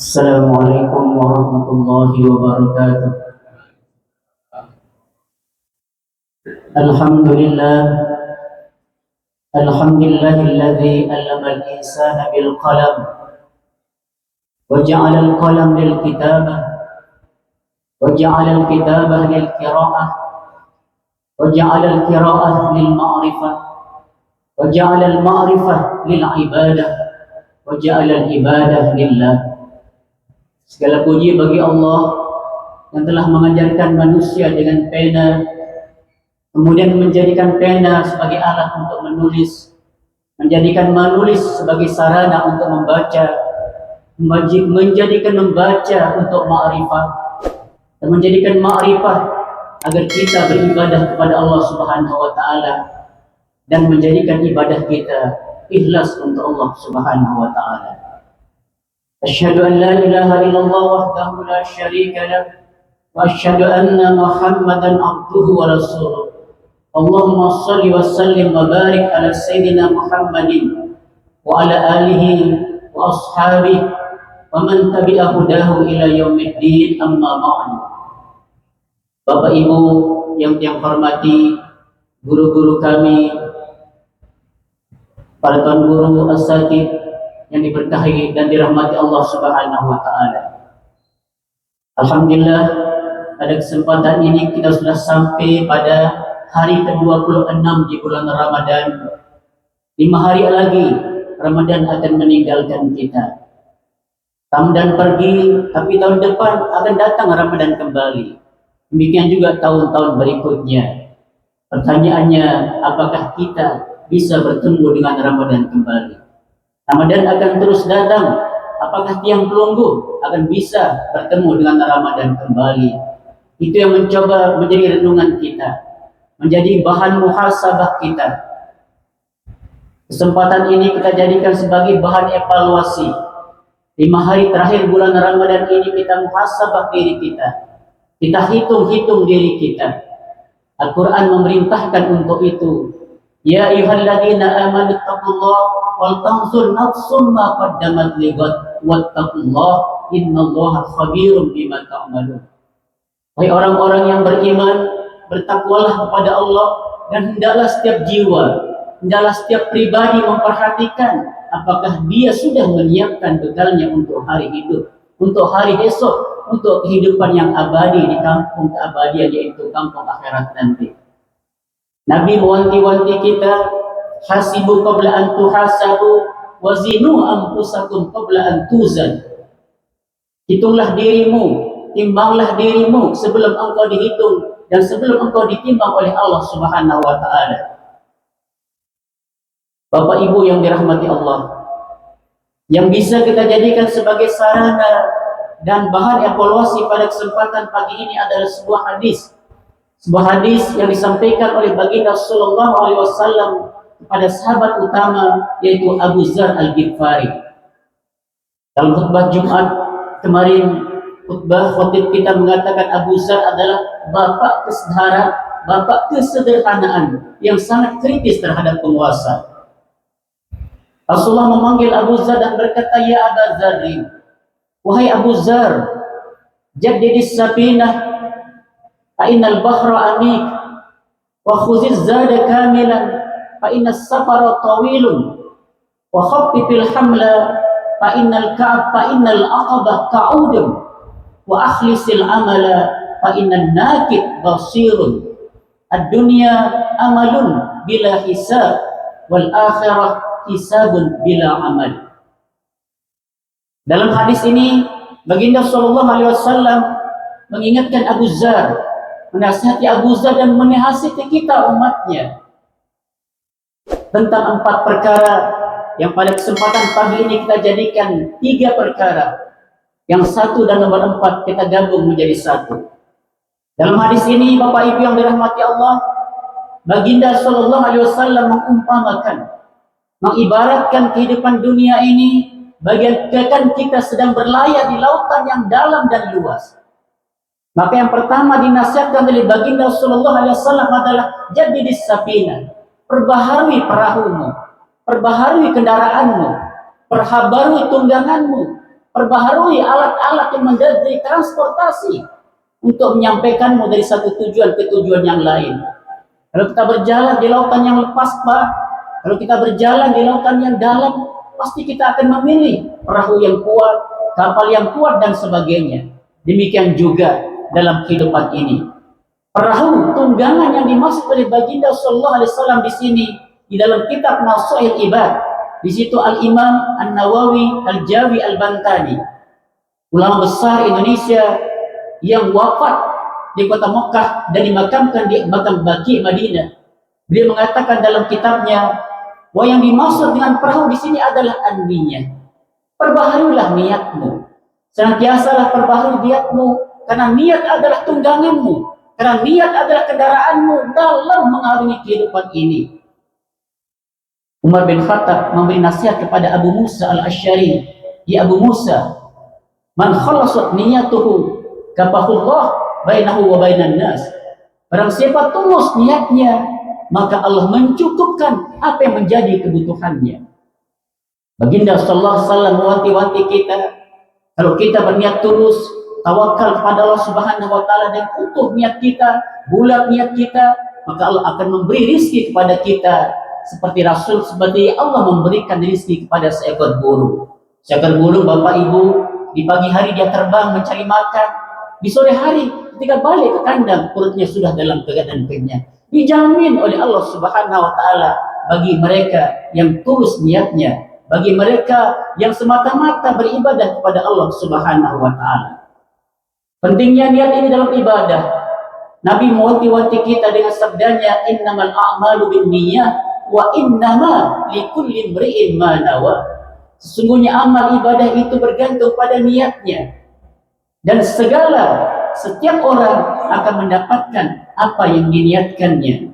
Assalamualaikum warahmatullahi wabarakatuh. Alhamdulillah, alhamdulillahilladzi 'allama al-insana bil qalam wa ja'ala al-qalam lil kitabah wa ja'ala al-kitabah lil qira'ah wa ja'ala al-qira'ah lil ma'rifah wa ja'ala al-ma'rifah lil ibadah wa ja'ala al-ibadah lillah. Segala puji bagi Allah yang telah mengajarkan manusia dengan pena, kemudian menjadikan pena sebagai alat untuk menulis, menjadikan menulis sebagai sarana untuk membaca, menjadikan membaca untuk ma'rifah, dan menjadikan ma'rifah agar kita beribadah kepada Allah Subhanahu wa taala dan menjadikan ibadah kita ikhlas untuk Allah Subhanahu wa taala. Asyhadu an la ilaha illallah wahdahu la syarika lah wa asyhadu anna Muhammadan abduhu wa rasuluh. Allahumma shalli wa sallim wa barik ala sayyidina Muhammadin wa ala alihi wa ashabihi wa man tabi'a hudahu ila yaumiddin, amma ba'du. Bapak Ibu yang hormati, guru-guru kami, para tuan guru, asatidz yang diberkahi dan dirahmati Allah Subhanahu wa taala. Alhamdulillah, pada kesempatan ini kita sudah sampai pada hari ke-26 di bulan Ramadan. 5 hari lagi Ramadan akan meninggalkan kita. Ramadan pergi, tapi tahun depan akan datang Ramadan kembali. Demikian juga tahun-tahun berikutnya. Pertanyaannya, apakah kita bisa bertemu dengan Ramadan kembali? Ramadan akan terus datang. Apakah tiang pelunggu akan bisa bertemu dengan Ramadan kembali? Itu yang mencoba menjadi renungan kita, menjadi bahan muhasabah kita. Kesempatan ini kita jadikan sebagai bahan evaluasi. 5 hari terakhir bulan Ramadan ini kita muhasabah diri kita. Kita hitung-hitung diri kita. Al-Quran memerintahkan untuk itu. Ya ayyuhalladzina amanu taqullaha wal tanzur nafsum ma qaddamat lighad wattaqullaha innallaha khabirum bima ta'malun. Wahai orang-orang yang beriman, bertakwalah kepada Allah dan hendaklah setiap jiwa, hendaklah setiap pribadi memperhatikan apakah dia sudah menyiapkan bekalnya untuk hari hidup, untuk hari esok, untuk kehidupan yang abadi di kampung keabadian, yaitu kampung akhirat nanti. Nabi mewanti-wanti kita, hasibu qabla an tuhasabu wazinu anfusakum qabla an tuzan. Hitunglah dirimu, timbanglah dirimu sebelum engkau dihitung dan sebelum engkau ditimbang oleh Allah Subhanahu wa taala. Bapak Ibu yang dirahmati Allah, yang bisa kita jadikan sebagai sarana dan bahan evaluasi pada kesempatan pagi ini adalah sebuah hadis. Sebuah hadis yang disampaikan oleh baginda Sallallahu Alaihi Wasallam kepada sahabat utama, yaitu Abu Dzar Al-Ghifari. Dalam khutbah Jumat kemarin, khutbah khotib kita mengatakan Abu Dzar adalah bapak kesederhanaan yang sangat kritis terhadap penguasa. Rasulullah memanggil Abu Dzar dan berkata, ya Abu Dzar, wahai Abu Dzar, jaddidis safinah fa innal bahra amik wa khuziz zada kamilan fa innas safara tawilun wa khaffifil hamla fa innal aqabah ka'udun wa akhlisil amala fa innan nakid basirun. Ad-dunya amalun bila hisab wal akhirah hisabun bila amal. Dalam hadis ini baginda sallallahu alaihi wasallam mengingatkan Abu Dzar, menasihati Abu Dzar dan menasihati kita umatnya tentang 4 perkara yang pada kesempatan pagi ini kita jadikan 3 perkara. Yang 1 dan nomor 4 kita gabung menjadi 1. Dalam hadis ini Bapak Ibu yang dirahmati Allah, baginda sallallahu alaihi wasallam mengumpamakan, mengibaratkan kehidupan dunia ini bagaikan kita sedang berlayar di lautan yang dalam dan luas. Maka yang pertama dinasihatkan oleh baginda sallallahu alaihi wasallam adalah jaddidis safinah. Perbaharui perahumu, perbaharui kendaraanmu, perbaharui tungganganmu, Perbaharui alat-alat yang menjadi transportasi untuk menyampaikanmu dari satu tujuan ke tujuan yang lain. Kalau kita berjalan di lautan yang lepas, Pak, kalau kita berjalan di lautan yang dalam, pasti kita akan memilih perahu yang kuat, kapal yang kuat, dan sebagainya. Demikian juga dalam kehidupan ini. Perahu tunggangan yang dimaksud oleh baginda sallallahu alaihi wasallam di sini di dalam kitab Nasuhil Ibad. Di situ Al-Imam An-Nawawi Al-Jawi Al-Bantani, ulama besar Indonesia yang wafat di kota Mekah dan dimakamkan di makam Baqi Madinah. Beliau mengatakan dalam kitabnya, bahwa yang dimaksud dengan perahu di sini adalah an-niyah. Perbaharuilah niatmu. Senantiasalah perbaharui niatmu, karena niat adalah tungganganmu. Karena niat adalah kendaraanmu dalam mengarungi kehidupan ini. Umar bin Khattab memberi nasihat kepada Abu Musa Al-Asy'ari. Ya Abu Musa, man khalasat niyatuhu kafahullah bainahu wa bainan nas. Barang siapa tulus niatnya, maka Allah mencukupkan apa yang menjadi kebutuhannya. Baginda sallallahu alaihi wasallam mewanti-wanti kita, kalau kita berniat tulus, tawakal kepada Allah Subhanahu wa taala dan utuh niat kita, bulat niat kita, maka Allah akan memberi rizki kepada kita seperti Allah memberikan rizki kepada seekor burung. Seekor burung, Bapak Ibu, di pagi hari dia terbang mencari makan, di sore hari ketika balik ke kandang perutnya sudah dalam keadaan kenyang. Dijamin oleh Allah Subhanahu wa taala bagi mereka yang tulus niatnya, bagi mereka yang semata-mata beribadah kepada Allah Subhanahu wa taala. Pentingnya niat ini dalam ibadah. Nabi mewanti-wanti kita dengan sabdanya, innamal a'malu binniyah wa innama likulli imri'in ma nawa. Sesungguhnya amal ibadah itu bergantung pada niatnya. Dan setiap orang akan mendapatkan apa yang diniatkannya.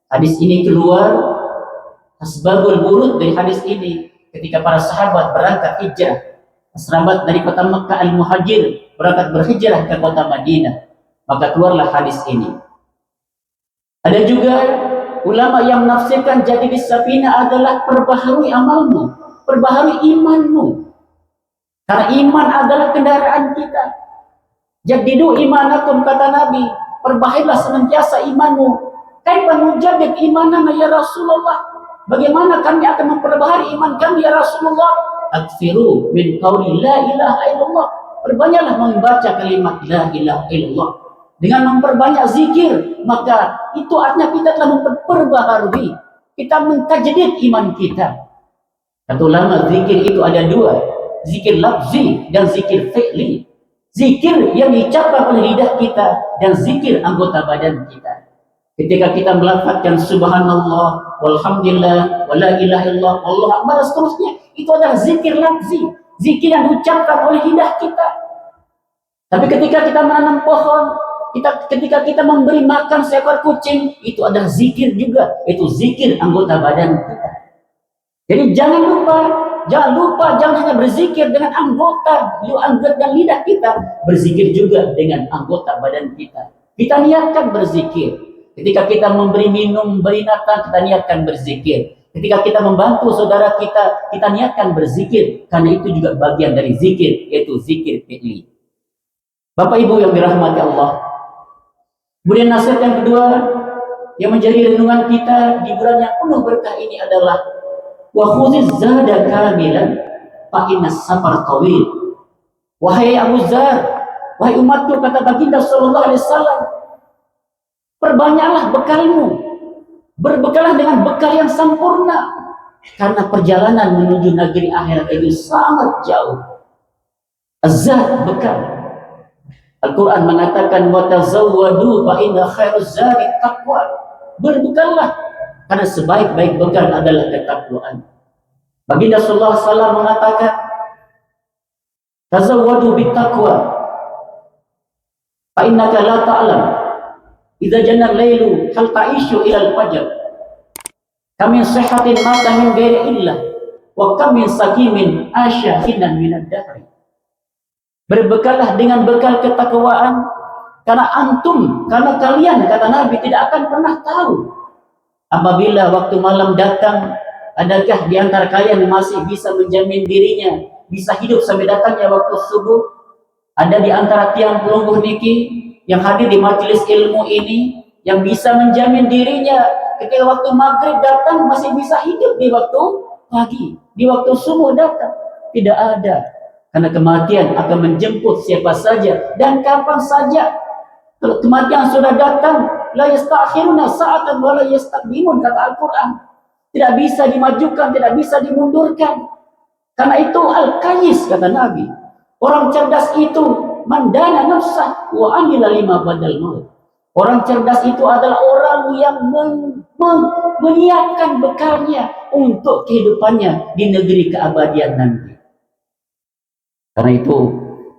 Hadis ini keluar, asbabul wurud dari hadis ini ketika para sahabat berangkat hijrah. Sahabat dari kota Mekah Al-Muhajir berangkat berhijrah ke kota Madinah, maka keluarlah hadis ini. Ada juga ulama yang menafsirkan jadi bisabina adalah perbaharui amalmu, perbaharui imanmu. Karena iman adalah kendaraan kita. Jadidu imanakum, kata Nabi, perbaharilah senantiasa imanmu. Kaifa nujaddid imanana ya Rasulullah? Bagaimana kami akan memperbaharui iman kami ya Rasulullah? Aksiru min qauli la ilaha illallah. Perbanyaklah membaca kalimat la ilaha illallah. Dengan memperbanyak zikir, maka itu artinya kita telah memperbaharui, kita mentajdid iman kita. Kata ulama, zikir itu ada dua, zikir lafzi dan zikir fi'li. Zikir yang diucapkan oleh lidah kita dan zikir anggota badan kita. Ketika kita melafazkan subhanallah, walhamdulillah, wala ilaha illallah, wallahu akbar, dan seterusnya, itu adalah zikir lafzi, zikir yang diucapkan oleh lidah kita. Tapi ketika kita menanam pohon, ketika kita memberi makan seekor kucing, itu adalah zikir juga, itu zikir anggota badan kita. Jadi jangan lupa, jangan hanya berzikir dengan anggota dan lidah kita, berzikir juga dengan anggota badan kita. Kita niatkan berzikir. Ketika kita memberi minum, memberi nafkah, kita niatkan berzikir. Ketika kita membantu saudara kita, kita niatkan berzikir. Karena itu juga bagian dari zikir, yaitu zikir fi'li. Bapak Ibu yang dirahmati Allah. Kemudian nasihat yang kedua, yang menjadi renungan kita di bulan yang penuh berkah ini adalah wa khuziz zada kamilan fa inna safar tawil. Wahai Abu Dzar, wahai umatku, kata baginda sallallahu alaihi wasallam, perbanyaklah bekalmu, berbekallah dengan bekal yang sempurna, karena perjalanan menuju negeri akhirat itu sangat jauh. Az-zad, bekal. Al-Quran mengatakan wa tazawwadu fa inna khairuz zadi taqwa. Berbekallah, karena sebaik-baik bekal adalah ketakwaan. Baginda sallallahu alaihi wasallam mengatakan tazawwadu bittaqwa fa innaka la ta'lam idza janna al-lailu hal ta'ishu ila al-fajr. Kam min sihhatin mata min ghairi illah wa kam min sakimin asya hinan min ad-dahr. Berbekallah dengan bekal ketakwaan, karena kalian, kata Nabi, tidak akan pernah tahu apabila waktu malam datang, adakah di antara kalian yang masih bisa menjamin dirinya bisa hidup sampai datangnya waktu subuh. Ada di antara tiang pelungguh niki yang hadir di majelis ilmu ini yang bisa menjamin dirinya ketika waktu maghrib datang masih bisa hidup di waktu pagi, di waktu subuh datang. Tidak ada. Karena kematian akan menjemput siapa saja dan kapan saja. Kalau kematian sudah datang, la yastakhiruna sa'atan wa la yastaqdimun, kata Al-Quran. Tidak bisa dimajukan, tidak bisa dimundurkan. Karena itu al-kayis, kata Nabi. Orang cerdas itu mandana nafsah wa amila lima badal maut. Orang cerdas itu adalah orang yang menyiapkan bekalnya untuk kehidupannya di negeri keabadian nanti. Karena itu,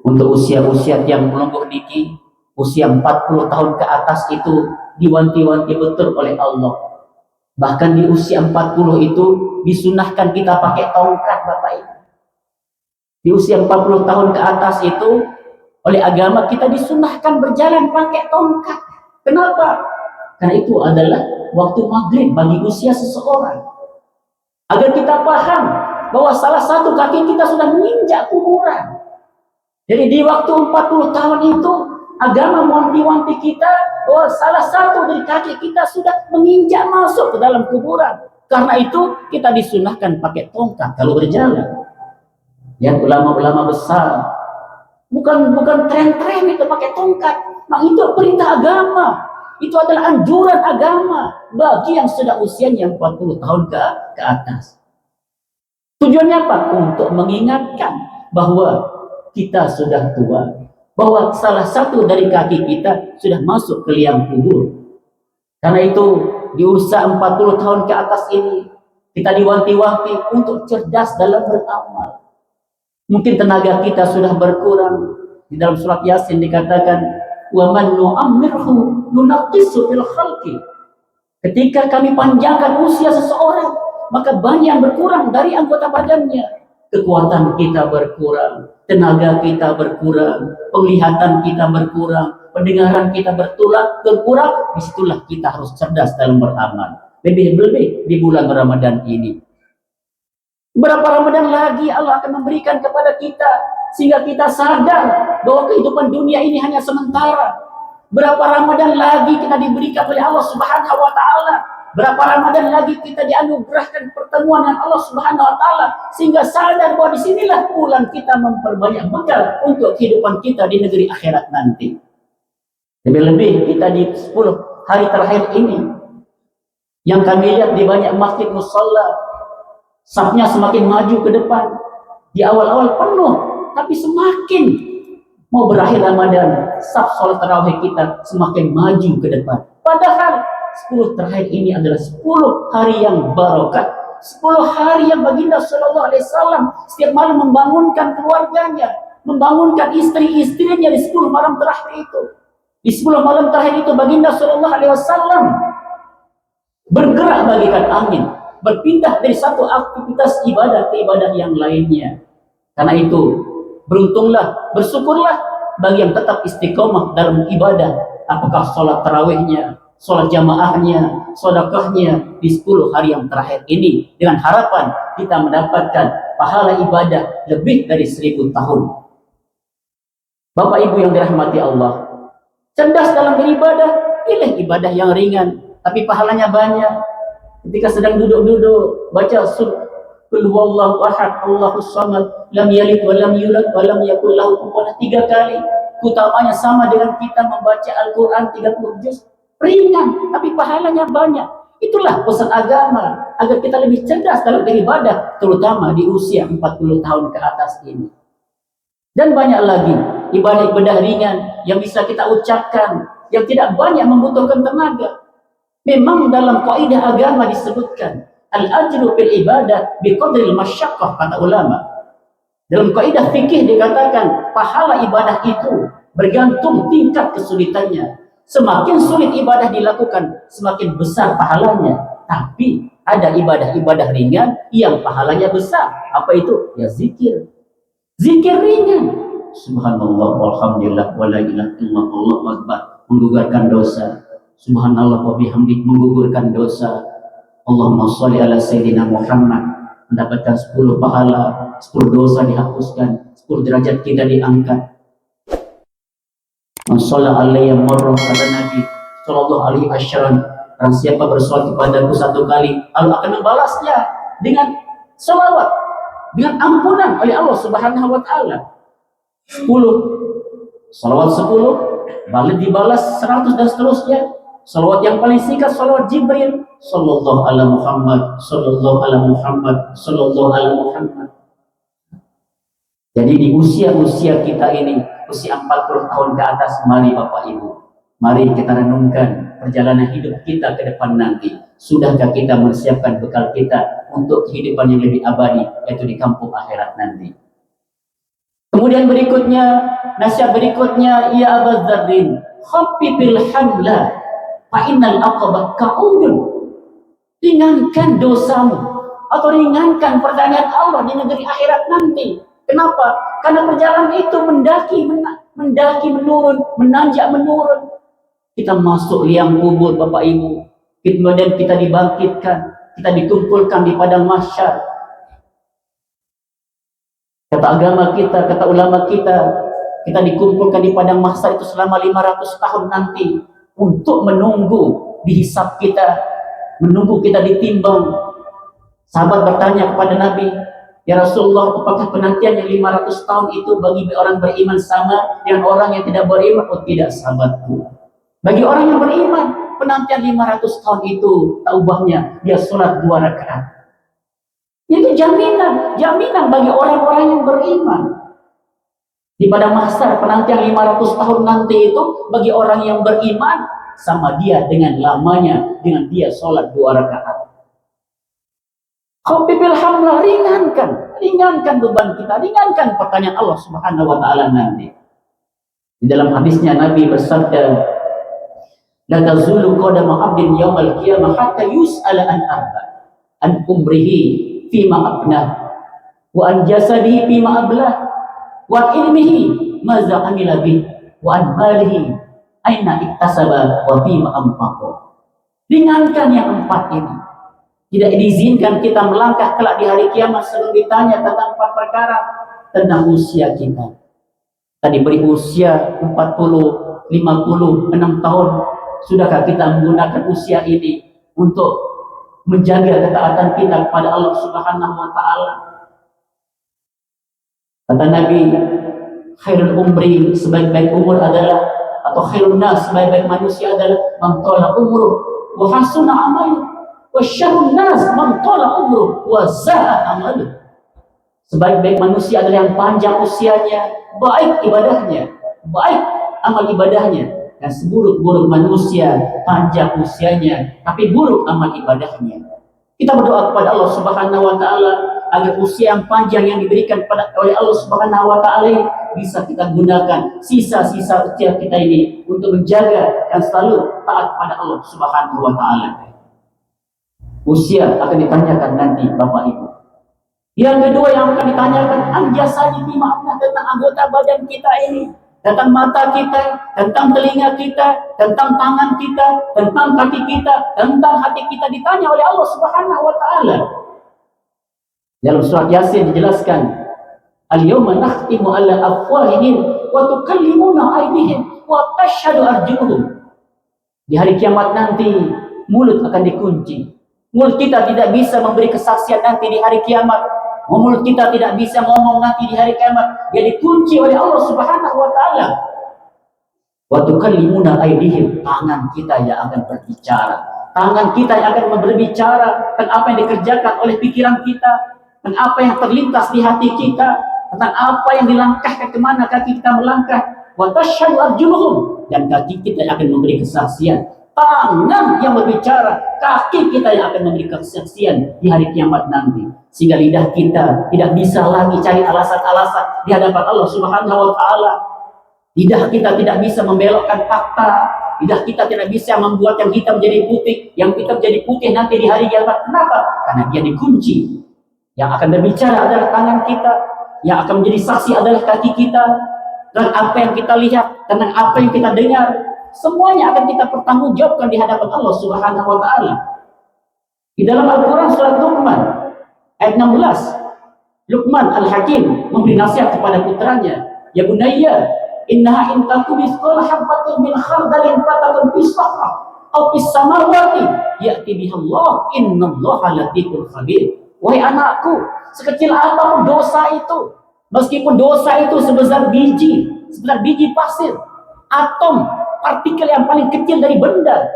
untuk usia-usia yang pelungguh niki, usia 40 tahun ke atas itu diwanti-wanti betul oleh Allah. Bahkan di usia 40 itu disunahkan kita pakai tongkat, Bapak Ibu. Di usia 40 tahun ke atas itu oleh agama kita disunahkan berjalan pakai tongkat. Kenapa? Karena itu adalah waktu maghrib bagi usia seseorang. Agar kita paham bahwa salah satu kaki kita sudah menginjak kuburan. Jadi di waktu 40 tahun itu agama mewanti-wanti kita bahwa salah satu dari kaki kita sudah menginjak masuk ke dalam kuburan. Karena itu kita disunahkan pakai tongkat kalau berjalan. Yang ulama-ulama besar bukan tren-tren itu pakai tongkat. Nah, itu perintah agama. Itu adalah anjuran agama bagi yang sudah usianya 40 tahun ke atas. Tujuannya apa? Untuk mengingatkan bahwa kita sudah tua, bahwa salah satu dari kaki kita sudah masuk ke liang kubur. Karena itu di usia 40 tahun ke atas ini kita diwanti-wanti untuk cerdas dalam beramal. Mungkin tenaga kita sudah berkurang. Di dalam surat Yasin dikatakan, "Wa man nu'ammirhu nunaqqisu fil khalqi." Ketika kami panjangkan usia seseorang, maka banyak yang berkurang dari anggota badannya. Kekuatan kita berkurang, tenaga kita berkurang, penglihatan kita berkurang, pendengaran kita berkurang. Disitulah kita harus cerdas dalam beramal. Lebih-lebih di bulan Ramadan ini. Berapa Ramadan lagi Allah akan memberikan kepada kita sehingga kita sadar bahwa kehidupan dunia ini hanya sementara. Berapa Ramadan lagi kita diberikan oleh Allah Subhanahu wa taala? Berapa Ramadan lagi kita dianugerahkan pertemuan dengan Allah Subhanahu wa taala sehingga sadar bahwa disinilah bulan kita memperbanyak bekal untuk kehidupan kita di negeri akhirat nanti. Lebih-lebih kita di 10 hari terakhir ini yang kami lihat di banyak masjid musalla, safnya semakin maju ke depan. Di awal-awal penuh, tapi semakin mau berakhir Ramadan, saf sholat tarawih kita semakin maju ke depan. Padahal 10 terakhir ini adalah 10 hari yang barokah, 10 hari yang baginda Sallallahu Alaihi Wasallam setiap malam membangunkan keluarganya, membangunkan istri-istrinya di 10 malam terakhir itu. Di 10 malam terakhir itu baginda Sallallahu Alaihi Wasallam bergerak bagaikan angin, berpindah dari satu aktivitas ibadah ke ibadah yang lainnya. Karena itu, beruntunglah, bersyukurlah bagi yang tetap istiqomah dalam ibadah. Apakah sholat tarawihnya, sholat jamaahnya, sedekahnya di 10 hari yang terakhir ini. Dengan harapan kita mendapatkan pahala ibadah lebih dari 1000 tahun. Bapak Ibu yang dirahmati Allah, cerdas dalam beribadah, pilih ibadah yang ringan, tapi pahalanya banyak. Ketika sedang duduk-duduk baca Qul huwallahu ahad, Allahus samad, lam yalid wa lam yulad wa lam yakul lahu kufuwan 3 kali. Utamanya sama dengan kita membaca Al-Qur'an 30 juz. Ringan tapi pahalanya banyak. Itulah pesan agama agar kita lebih cerdas dalam beribadah, terutama di usia 40 tahun ke atas ini. Dan banyak lagi ibadah-ibadah ringan yang bisa kita ucapkan, yang tidak banyak membutuhkan tenaga. Memang dalam kaidah agama disebutkan al-ajru bil ibadah biqadril masyaqqah, kata ulama. Dalam kaidah fikih dikatakan pahala ibadah itu bergantung tingkat kesulitannya. Semakin sulit ibadah dilakukan, semakin besar pahalanya. Tapi ada ibadah-ibadah ringan yang pahalanya besar. Apa itu? Ya zikir. Zikir ringan. Subhanallah walhamdulillah wala ilaha illallah Allahu akbar, menggugurkan dosa. Subhanallah wa bihamdik, menggugurkan dosa. Allahumma sholli ala sayyidina Muhammad. mendapatkan 10 pahala, 10 dosa dihapuskan, 10 derajat kita diangkat. Man shalla alayya marrah, kata Nabi sallallahu alaihi wasallam, barang siapa bersolat kepadaku 1 kali, Allah akan membalasnya dengan salawat, dengan ampunan oleh Allah Subhanahu wa taala. 10 salawat, 10 balik dibalas 100 dan seterusnya. Salawat yang paling singkat salawat Jibril, sallallahu ala Muhammad, sallallahu ala Muhammad, sallallahu ala Muhammad. Jadi di usia-usia kita ini, usia 40 tahun ke atas, mari Bapak Ibu, mari kita renungkan perjalanan hidup kita ke depan nanti. Sudahkah kita mempersiapkan bekal kita untuk kehidupan yang lebih abadi, yaitu di kampung akhirat nanti? Kemudian berikutnya, nasihat berikutnya, ya Aba Dzarrin, khafifil hamla fa innal aqabah ka'udun. Ringankan dosamu atau ringankan pertanyaan Allah di negeri akhirat nanti. Kenapa? Karena perjalanan itu mendaki menurun, menanjak menurun. Kita masuk liang kubur Bapak Ibu, kemudian kita dibangkitkan, kita dikumpulkan di padang mahsyar. Kata agama kita, kata ulama kita dikumpulkan di padang mahsyar itu selama 500 tahun nanti untuk menunggu dihisab kita, menunggu kita ditimbang. Sahabat bertanya kepada Nabi, ya Rasulullah, apakah penantian yang 500 tahun itu bagi orang beriman sama dengan orang yang tidak beriman? Oh tidak, sahabatku. Bagi orang yang beriman, penantian 500 tahun itu taubahnya dia sholat 2 rakaat. Itu jaminan bagi orang-orang yang beriman. Di padang mahsyar penantian 500 tahun nanti itu bagi orang yang beriman sama dia dengan lamanya dengan dia sholat 2 rakaat. Khafifil hamla, ringankan beban kita, ringankan pertanyaan Allah Subhanahu wa taala nanti. Di dalam hadisnya Nabi bersabda, la tazulu qadama 'abdin yaumal qiyamah hatta yus'ala an arba, an umrihi fima abnah, wa an jasadihi fima ablah, wa an ilmihi maza amila bih, wa an malihi aina iktasaba wa fima anfaqa. Ringankan yang 4 ini. Tidak diizinkan kita melangkah kelak di hari kiamat sebelum ditanya tentang 4 perkara. Tentang usia kita. Tadi beri usia 40, 50, 6 tahun. Sudahkah kita menggunakan usia ini untuk menjaga ketaatan kita kepada Allah Subhanahu wa taala? Kata Nabi, khairul umri, sebaik-baik umur adalah, atau khairun nas, sebaik-baik manusia adalah man tala umruh wa hasuna amaluh. Wasyarrun nas man tala umruh wa zaha amaluh. Sebaik-baik manusia adalah yang panjang usianya, baik ibadahnya, baik amal ibadahnya. Dan seburuk-buruk manusia, panjang usianya tapi buruk amal ibadahnya. Kita berdoa kepada Allah Subhanahu wa taala agar usia yang panjang yang diberikan oleh Allah Subhanahu wa taala bisa kita gunakan sisa-sisa usia kita ini untuk menjaga dan selalu taat kepada Allah Subhanahu wa taala. Usia akan ditanyakan nanti Bapak Ibu. Yang kedua yang akan ditanyakan, anjasanya bima'na, tentang anggota badan kita ini, tentang mata kita, tentang telinga kita, tentang tangan kita, tentang kaki kita, tentang hati kita, ditanya oleh Allah Subhanahu wa taala. Dalam surat Yasin dijelaskan, al-yawma nakhtimu ala afwahihim wa tukallimuna aydihim wa tashhadu arjuluhum. Di hari kiamat nanti mulut akan dikunci. Mulut kita tidak bisa memberi kesaksian nanti di hari kiamat. Mulut kita tidak bisa ngomong nanti di hari kiamat. Dia dikunci oleh Allah Subhanahu wa taala. Wa tukallimuna aydihim, tangan kita yang akan berbicara. Tangan kita yang akan berbicara tentang apa yang dikerjakan oleh pikiran kita, tentang apa yang terlintas di hati kita, tentang apa yang dilangkahkan, kemana kaki kita melangkah. Wa tashhadu arjuluhum, dan kaki kita yang akan memberi kesaksian. Tangan yang berbicara, kaki kita yang akan memberi kesaksian di hari kiamat nanti. Sehingga lidah kita tidak bisa lagi cari alasan-alasan di hadapan Allah Subhanahu wa taala. Lidah kita tidak bisa membelokkan fakta. Lidah kita tidak bisa membuat yang hitam menjadi putih, yang hitam menjadi putih nanti di hari kiamat. Kenapa? Karena dia dikunci. Yang akan berbicara adalah tangan kita, yang akan menjadi saksi adalah kaki kita, dan apa yang kita lihat, tentang apa yang kita dengar, semuanya akan kita pertanggungjawabkan di hadapan Allah Subhanahu wa taala. Di dalam Al-Qur'an surat Luqman, Ayat 16, Luqman Al-Hakim memberi nasihat kepada putranya, ya bunayya, innaha in taku mithqala habatin min khardalin fatakun fis sakhra aw fis samawati ya'ti biha Allah, innallaha latiful khabir. Wahai anakku, sekecil apapun dosa itu, meskipun dosa itu sebesar biji pasir, atom, partikel yang paling kecil dari benda,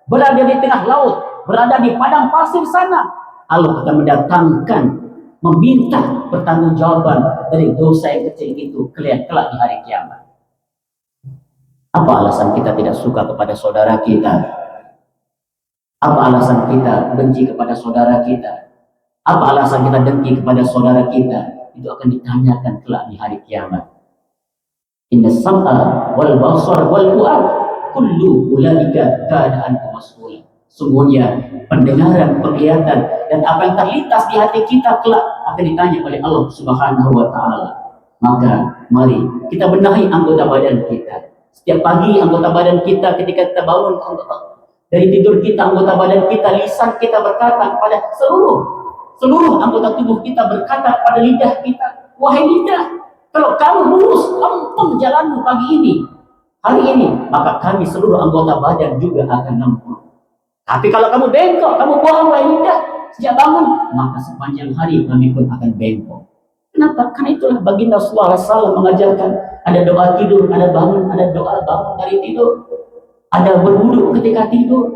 berada di tengah laut, berada di padang pasir sana, Allah akan mendatangkan, meminta pertanggungjawaban dari dosa yang kecil itu kelak di hari kiamat. Apa alasan kita tidak suka kepada saudara kita? Apa alasan kita benci kepada saudara kita? Apa alasan kita dengki kepada saudara kita? Itu akan ditanyakan kelak di hari kiamat. Inna sam'a wal basar wal fu'ad kullu ulaika kana anhu mas'ula. Sungguhnya pendengaran, penglihatan, dan apa yang terlintas di hati kita kelak akan ditanya oleh Allah Subhanahu wa Ta'ala. Maka mari kita benahi anggota badan kita. Setiap pagi anggota badan kita, ketika kita bangun dari tidur kita, anggota badan kita, lisan kita berkata kepada seluruh anggota tubuh kita berkata pada lidah kita, wahai lidah, kalau kamu lurus lempeng jalanmu pagi ini, hari ini, maka kami seluruh anggota badan juga akan lempeng. Tapi kalau kamu bengkok, kamu buang lidah sejak bangun, maka sepanjang hari kami pun akan bengkok. Kenapa? Karena itulah baginda Rasulullah SAW mengajarkan, ada doa tidur, ada bangun, ada doa bangun dari tidur, ada berwudu ketika tidur,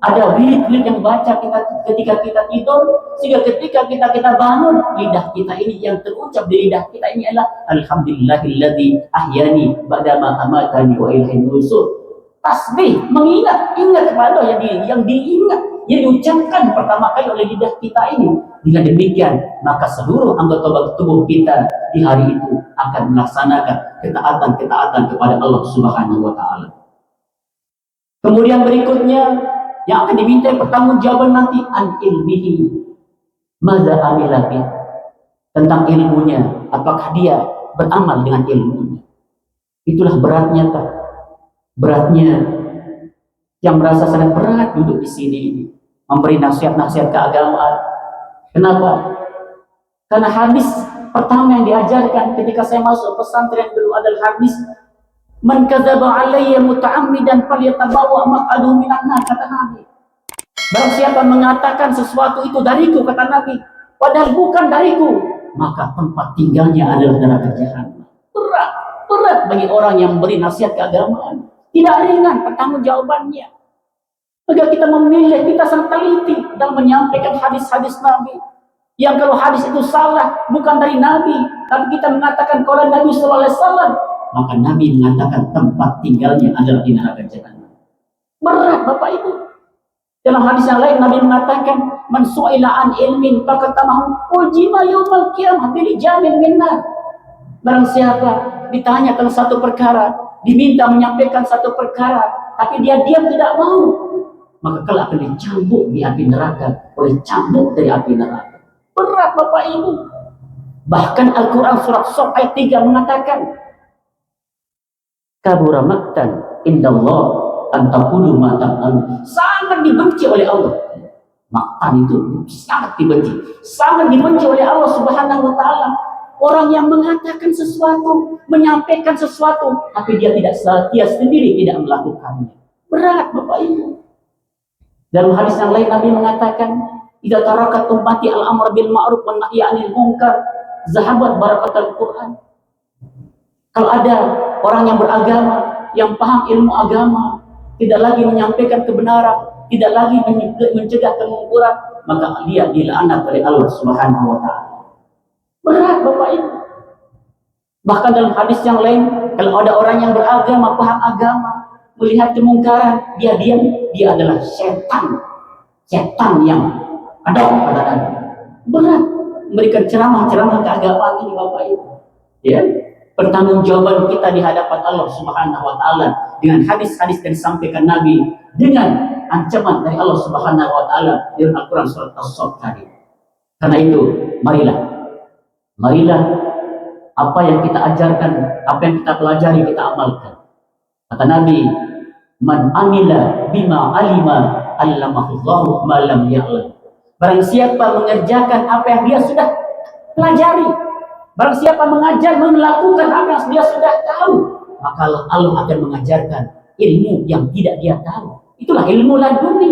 ada wirid-wirid yang baca kita ketika kita tidur, sehingga ketika kita bangun, lidah kita ini yang terucap di lidah kita ini adalah alhamdulillahilladzi ahyani ba'dama amatani wa ilaihin nusur. Tasbih, ingat kepada yang diingat, yang diucapkan pertama kali oleh lidah kita ini. Dengan demikian, maka seluruh anggota tubuh kita di hari itu akan melaksanakan ketaatan kepada Allah Subhanahu wa Ta'ala. Kemudian berikutnya yang akan diminta pertanggungjawaban nanti an ilmihi, madza amila bih, tentang ilmunya, apakah dia beramal dengan ilmunya. Itulah beratnya, Pak. Beratnya yang merasa sangat berat duduk di sini memberi nasihat-nasihat keagamaan. Kenapa? Karena hadis pertama yang diajarkan ketika saya masuk pesantren dulu adalah hadis man kadzaba alayya muta'ammidan falyatabawa maq'adahu minan nar, kata Nabi. Barang siapa mengatakan sesuatu itu dariku, kata Nabi, padahal bukan dariku, maka tempat tinggalnya adalah neraka jahanam. Berat bagi orang yang memberi nasihat keagamaan. Tidak ringan pertanggungjawabannya. Maka kita memilih, kita sangat teliti dalam menyampaikan hadis-hadis Nabi. Yang kalau hadis itu salah, bukan dari Nabi, tapi kita mengatakan qaula Nabi sallallahu alaihi wasallam, maka Nabi mengatakan tempat tinggalnya adalah di neraka jahanam. Berat Bapak Ibu. Dalam hadis yang lain Nabi mengatakan, man su'ila an ilmin faqatamahu ujima yaumal qiyamah bil jamin minnar. Barang siapa ditanya tentang satu perkara, diminta menyampaikan satu perkara, tapi dia diam tidak mau, maka kelak akan dicambuk di api neraka oleh cambuk dari api neraka. Berat Bapak Ibu. Bahkan Al-Quran surat Shaf ayat 3 mengatakan, kabura maqtan indallah an taqulu ma taqulu. Sangat dibenci oleh Allah. Maqtan itu sangat dibenci oleh Allah Subhanahu wa Ta'ala. Orang yang mengatakan sesuatu, menyampaikan sesuatu, tapi dia sendiri tidak melakukannya. Berat Bapak Ibu. Dalam hadis yang lain Nabi mengatakan, idza tarakat ummati al-amr bil ma'ruf wan nahyi 'anil munkar, zahabat barakatul Quran. Kalau ada orang yang beragama, yang paham ilmu agama, tidak lagi menyampaikan kebenaran, tidak lagi mencegah kemungkaran, maka dia dilaknat oleh Allah Subhanahu wa Ta'ala. Berat Bapak Ibu. Bahkan dalam hadis yang lain, kalau ada orang yang beragama, paham agama, melihat kemungkaran, dia diam, dia adalah setan yang ada pada Nabi. Berat memberikan ceramah-ceramah keagamaan ini Bapak Ibu. Ya, pertanggungjawaban kita di hadapan Allah Subhanahu wa Ta'ala dengan hadis-hadis yang disampaikan Nabi, dengan ancaman dari Allah Subhanahu wa Ta'ala dalam Al-Quran surat As-Saff tadi. Karena itu, marilah apa yang kita ajarkan, apa yang kita pelajari, kita amalkan. Kata Nabi, man amila bima alima allamahullahu ma lam ya'lam. Barang siapa mengerjakan apa yang dia sudah pelajari, barang siapa mengajar, melakukan apa yang dia sudah tahu, maka Allah akan mengajarkan ilmu yang tidak dia tahu. Itulah ilmu laduni.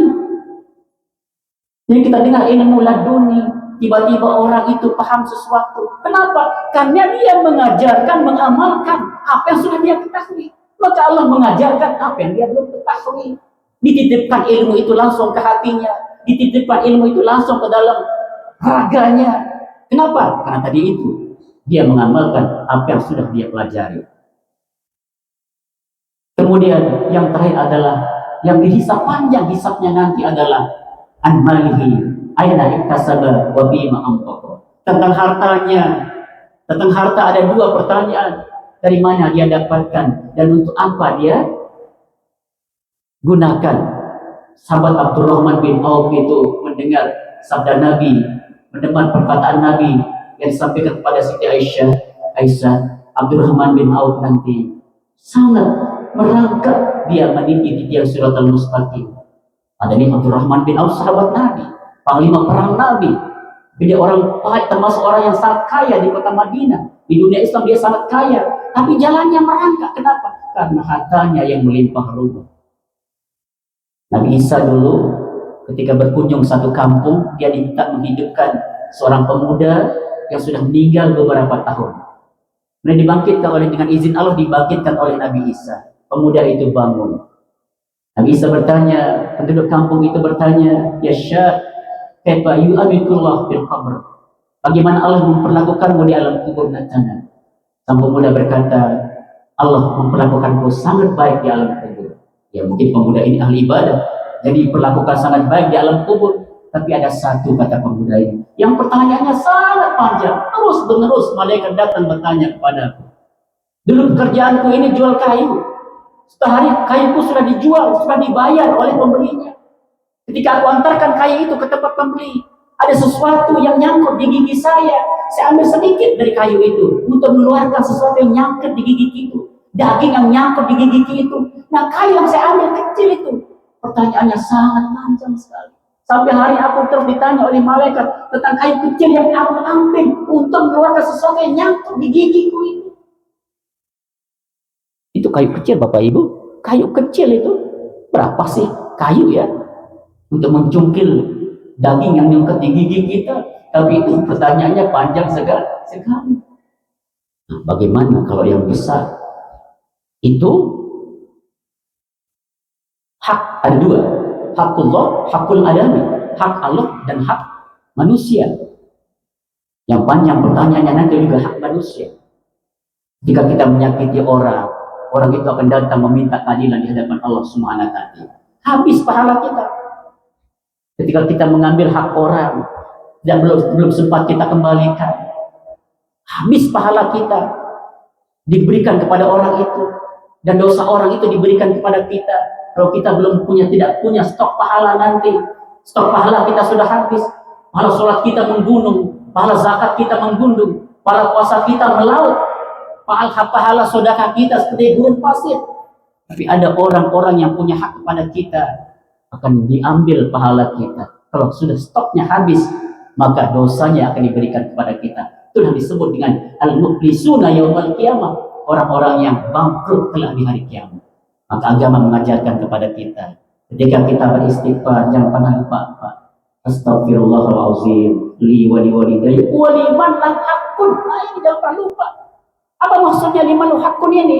Jadi kita dengar ilmu laduni, tiba-tiba orang itu paham sesuatu. Kenapa? Karena dia mengajarkan, mengamalkan apa yang sudah dia ketahui. Maka Allah mengajarkan apa yang dia belum ketahui. Dititipkan ilmu itu langsung ke hatinya, dititipkan ilmu itu langsung ke dalam raganya. Kenapa? Karena tadi itu dia mengamalkan apa yang sudah dia pelajari. Kemudian yang terakhir adalah yang dihisap panjang hisapnya nanti adalah an malihi aina iktasaba wa bima anfaqa. Tentang hartanya. Tentang harta ada dua pertanyaan. Dari mana dia dapatkan dan untuk apa dia gunakan. Sahabat Abdurrahman bin Auf itu mendengar sabda Nabi, mendengar perkataan Nabi yang disampaikan kepada Siti Aisyah, Abdurrahman bin Auf nanti sangat merangkak dia meniti tiang Siratal Mustaqim. Ada ini Abdurrahman bin Auf, sahabat Nabi, panglima perang Nabi. Dia orang termasuk orang yang sangat kaya di kota Madinah. Di dunia Islam dia sangat kaya, tapi jalannya merangkak. Kenapa? Karena hartanya yang melimpah ruah. Nabi Isa dulu ketika berkunjung satu kampung, dia diminta menghidupkan seorang pemuda yang sudah meninggal beberapa tahun. Kemudian dibangkitkan dengan izin Allah, dibangkitkan oleh Nabi Isa. Pemuda itu bangun. Nabi Isa bertanya, penduduk kampung itu bertanya, ya Syekh, kaifa yu'abikullah fil qabr? Bagaimana Allah memperlakukanmu di alam kubur nanti? Sang pemuda berkata, Allah memperlakukanku sangat baik di alam kubur. Ya mungkin pemuda ini ahli ibadah, jadi diperlakukan sangat baik di alam kubur. Tapi ada satu kata pemuda ini, yang pertanyaannya sangat panjang, terus menerus malaikat datang bertanya kepadaku. Dulu pekerjaanku ini jual kayu. Sehari kayuku sudah dijual, sudah dibayar oleh pembelinya. Ketika aku antarkan kayu itu ke tempat pembeli, ada sesuatu yang nyangkut di gigi saya. Saya ambil sedikit dari kayu itu untuk mengeluarkan sesuatu yang nyangkut di gigi itu. Daging yang nyangkut di gigi itu. Nah, kayu yang saya ambil kecil itu. Pertanyaannya sangat panjang sekali. Sampai hari aku terus ditanya oleh malaikat tentang kayu kecil yang aku ambil untuk mengeluarkan sesuatu yang nyangkut di gigiku itu. Itu kayu kecil, Bapak Ibu. Kayu kecil itu berapa sih kayu ya? Untuk mencungkil daging yang nyangkut di gigi kita. Tapi itu pertanyaannya panjang sekali. Nah, bagaimana kalau yang besar? Itu hak ada dua, hakullah, hakul adami, hak Allah dan hak manusia. Yang panjang pertanyaannya nanti juga hak manusia. Jika kita menyakiti orang itu akan datang meminta keadilan di hadapan Allah Subhanahu wa taala. Habis pahala kita. Ketika kita mengambil hak orang dan belum sempat kita kembalikan, habis pahala kita diberikan kepada orang itu. Dan dosa orang itu diberikan kepada kita. Kalau kita tidak punya stok pahala nanti, stok pahala kita sudah habis. Pahala sholat kita menggunung, pahala zakat kita menggundung, pahala puasa kita melaut, pahala sedekah kita seperti gurun pasir. Tapi ada orang-orang yang punya hak kepada kita, akan diambil pahala kita. Kalau sudah stoknya habis, maka dosanya akan diberikan kepada kita. Itu yang disebut dengan al-muflisuna yaumal qiyamah. Orang-orang yang bangkrut kelak di hari kiamat. Maka agama mengajarkan kepada kita, ketika kita beristighfar, jangan pernah lupa apa. Astagfirullahaladzim li wa li walidayya wa liman lahu haqqun. Nah, ini jangan pernah lupa. Apa maksudnya liman lahu haqqun ini?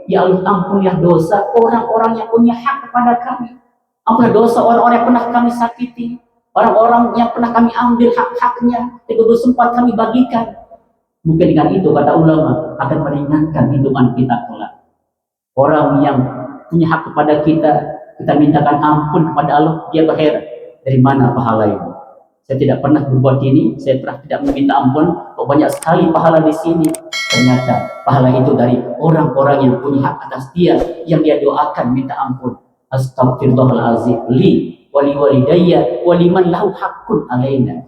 Ya Allah, ampunilah dosa orang-orang yang punya hak kepada kami. Ampunilah dosa orang-orang yang pernah kami sakiti, orang-orang yang pernah kami ambil hak-haknya, yang belum sempat kami bagikan. Mungkin dengan itu, kata ulama, akan meringankan hidupan kita kelak. Orang yang punya hak kepada kita, kita mintakan ampun kepada Allah, dia berheran, dari mana pahala itu? Saya tidak pernah berbuat ini, saya pernah tidak meminta ampun, kok banyak sekali pahala di sini. Ternyata pahala itu dari orang-orang yang punya hak atas dia, yang dia doakan minta ampun. Astagfirullahalazim li wali walidayya waliman lahu haqqun alaina.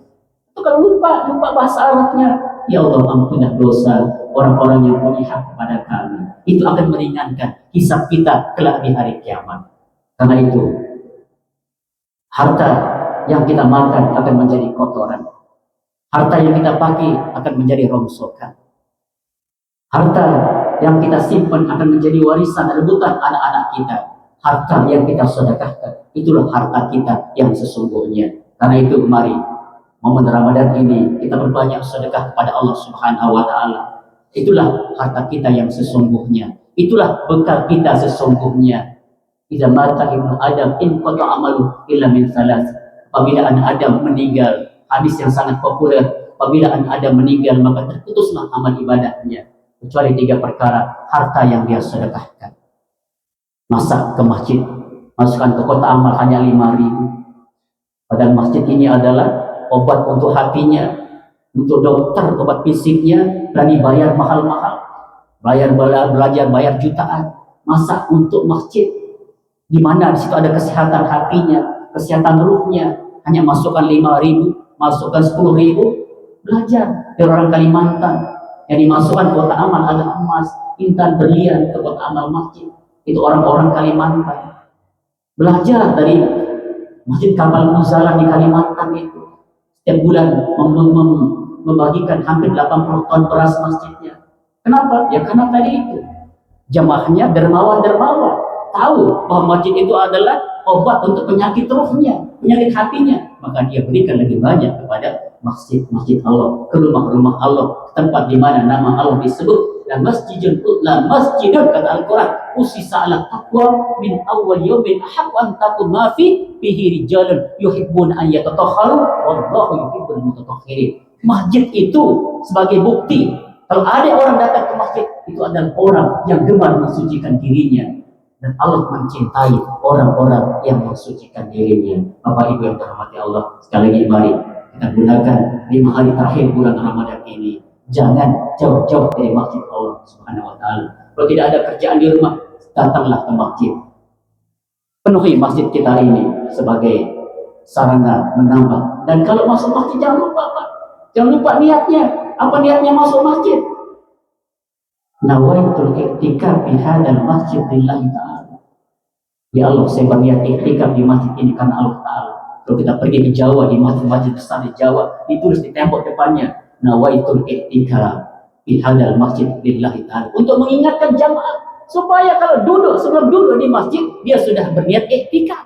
Itu kalau lupa bahasa Arabnya. Ya Allah, ampunilah dosa orang-orang yang punya hak kepada kami. Itu akan meringankan hisab kita kelak di hari kiamat. Karena itu, harta yang kita makan akan menjadi kotoran. Harta yang kita pakai akan menjadi rongsokan. Harta yang kita simpan akan menjadi warisan rebutan anak-anak kita. Harta yang kita sedekahkan, itulah harta kita yang sesungguhnya. Karena itu mari, momen Ramadan ini kita berbanyak sedekah kepada Allah Subhanahu wa taala. Itulah harta kita yang sesungguhnya. Itulah bekal kita sesungguhnya. Idza mata ibnu Adam in qata amalu illa min salas. Apabila anak Adam meninggal, hadis yang sangat populer, apabila anak Adam meninggal maka terputuslah amal ibadahnya kecuali 3 perkara: harta yang dia sedekahkan, masak ke masjid, masukkan ke kota amal hanya 5.000. Padahal masjid ini adalah obat untuk hatinya, untuk dokter obat fisiknya, berani bayar mahal-mahal, belajar bayar jutaan, masak untuk masjid, di mana di situ ada kesehatan hatinya, kesehatan ruhnya. Hanya masukkan 5.000, masukkan 10.000, belajar dari orang Kalimantan yang dimasukkan kota amal ada emas, intan, berlian ke kota amal masjid. Itu orang-orang Kalimantan belajar dari Masjid Kapal Muzalah di Kalimantan itu. Setiap bulan membagikan hampir 80 ton beras masjidnya. Kenapa? Ya karena tadi itu jamaahnya dermawan-dermawan, tahu bahwa masjid itu adalah obat untuk penyakit ruhnya, penyakit hatinya, maka dia berikan lebih banyak kepada masjid-masjid Allah, ke rumah-rumah Allah, tempat di mana nama Allah disebut. La masjidun kata Al-Quran usisa ala taqwa min awal yawmin ahaq an taqum ma fi bihi rijalun yuhibbuna an yatatahharu wallahu yuhibbul mutatahhirin. Masjid itu sebagai bukti kalau ada orang datang ke masjid, itu adalah orang yang gemar mensucikan dirinya, dan Allah mencintai orang-orang yang mensucikan dirinya. Bapak Ibu yang dirahmati Allah, sekali lagi mari kita gunakan 5 hari terakhir bulan Ramadan ini. Jangan jauh-jauh dari masjid Allah Subhanahu wa taala. Kalau tidak ada kerjaan di rumah, datanglah ke masjid. Penuhi masjid kita ini sebagai sarana menambah. Dan kalau masuk masjid jangan lupa Pak. Jangan lupa niatnya. Apa niatnya masuk masjid? Nawaitul i'tikaf fi hadzal masjid lillahi ta'ala. Ya Allah, saya berniat i'tikaf di masjid ini karena Allah Ta'ala. Kalau kita pergi ke Jawa, di masjid-masjid besar di Jawa, ditulis di tembok depannya, nawaitul i'tikaf fi hadzal masjid lillahi ta'ala, untuk mengingatkan jamaah supaya kalau sebelum duduk di masjid dia sudah berniat i'tikaf.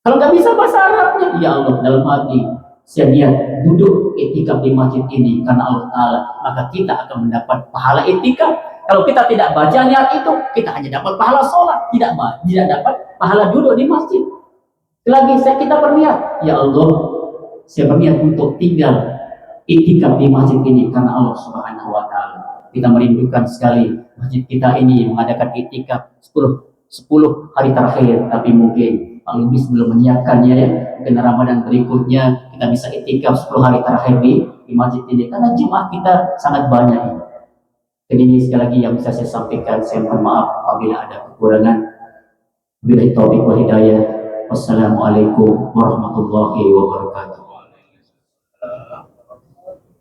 Kalau nggak bisa bahasa Arabnya, ya Allah, dalam hati saya niat duduk i'tikaf di masjid ini karena Allah Ta'ala, maka kita akan mendapat pahala i'tikaf. Kalau kita tidak baca niat itu, kita hanya dapat pahala sholat, tidak dapat pahala duduk di masjid. Lagi kita berniat, ya Allah, saya berniat untuk tinggal i'tikaf di masjid ini karena Allah Subhanahu wa taala. Kita merindukan sekali masjid kita ini mengadakan i'tikaf 10 hari terakhir, tapi mungkin Pak Lubis belum menyiapkannya ya. Mungkin Ramadan berikutnya kita bisa i'tikaf 10 hari terakhir di masjid ini karena jemaah kita sangat banyak ini. Jadi ini sekali lagi yang bisa saya sampaikan. Saya mohon maaf apabila ada kekurangan. Billahi taufiq wal hidayah. Wassalamualaikum warahmatullahi wabarakatuh.